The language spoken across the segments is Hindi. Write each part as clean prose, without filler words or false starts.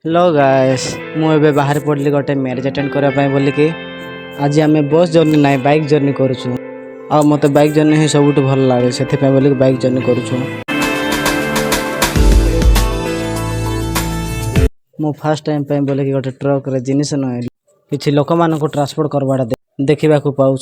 हेलो गाइस मुझे बाहर पड़ली गोटे मैरेज अटेंड करने बोलिकी आज आम बस जर्नी ना बाइक जर्नी करुँ आ मत बाइक जर्नी ही सब भल लगे से बोलिक बाइक जर्नी करुँ। मु फास्ट टाइम बोलिकी गोटे ट्रक रे जिनिस न किसी लोक मान ट्रांसपोर्ट करवाटा देखा पाऊँ।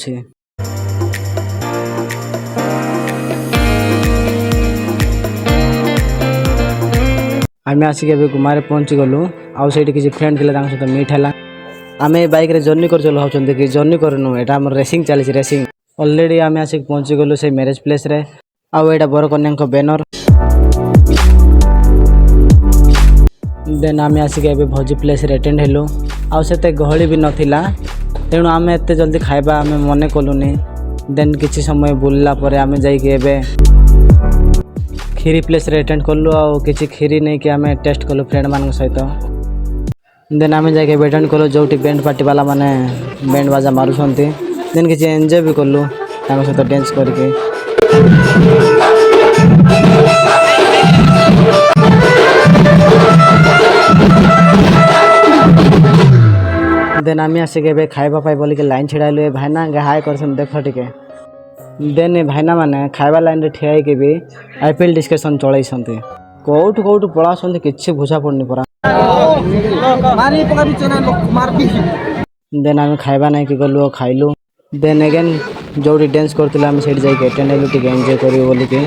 आम आसिक गुमारे पहुँची गलु आउ से किसी फ्रेंड थे सहित मीट है आम बाइक रे जर्नी कर भावुँ कि जर्नी करनु एटा हमर रेसिंग चली रेसिंग ऑलरेडी आम आसिक पहुँची गलु से मैरेज प्लेस रे आउ एटा बरकन्या बैनर देन आम आसिक भोजी प्लेस रे अटेंड हेलु आउ से गहली भी नथिला तेणु आम एत जल्दी खाइबा आम मन कलुनी। देन किसी समय बुलला परे आम जाइए खीरी प्लेस रे अटेंड कलु आउ किसी खीरी नहीं कि आम टेस्ट कलु फ्रेंड मान सहित। देन आम जाके अटेंड कलु जो बैंड पार्टी वाला माने बैंड बाजा मारुंट देन किसी एंजॉय भी कलु सहित डांस करके। देन आम आसिक खाइबा बोलिक लाइन छिड़ाइलु भाईना हाय कर देख टिके। देन भाईना माने खाइबा लाइन रे ठिया होइके भी आईपीएल डिस्कशन चलैसंती कोठु कोठु पळासंती किछि बुझा पड़नी परा। देन आम खाइबा नहीं कि गलु खाइलु देन अगेन जो डांस करथिला आम सेठ जाके अटेंड हेलु टिके एंजॉय करियो बोलिके।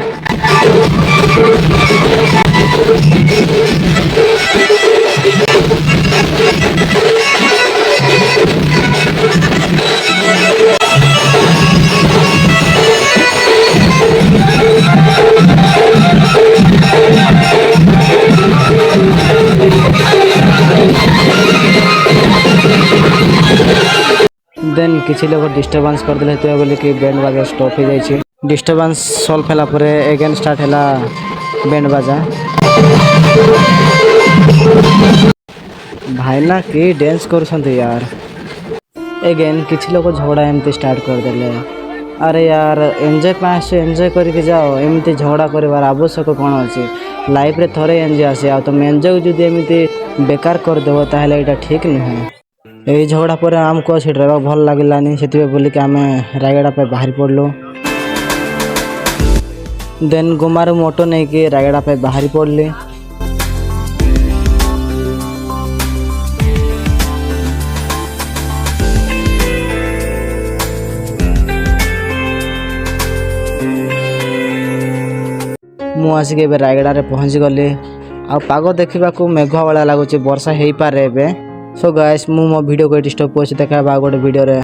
देन किसी लोग डिस्टर्बेंस कर देते बोले कि बैंड बाजा स्टॉप हो जाए डिस्टर्बेंस सॉल्व होला परे अगेन स्टार्ट हैला बैंड बाजा भाईना कि डांस कर यार। अगेन किसी लोग झगड़ा एमती स्टार्ट कर देले अरे यार एंजॉय पास एंजॉय करके जाओ एमती झगड़ा कर आवश्यक कौन अच्छी लाइफ रे थोड़े एंजॉय आसे आ तुम एंजॉय जदि एमती बेकार करदेव ताहले एटा ठीक नुहे। यही झगड़ा पर आमको से ड्राइवर भल लगे से बोलिक आम रायगड़ा पे बाहर पड़लु। देन गुमार मोटो नहीं कि रायगड़ा पे बाहर पड़ली। मु आसिक रायगड़ा रे पहुँची गली आ पाग देखा मेघुआ वाला लगुच वर्षा हो पारे। सो गाइस मु मो वीडियो को स्टॉप कर देखा गोटे वीडियो रे।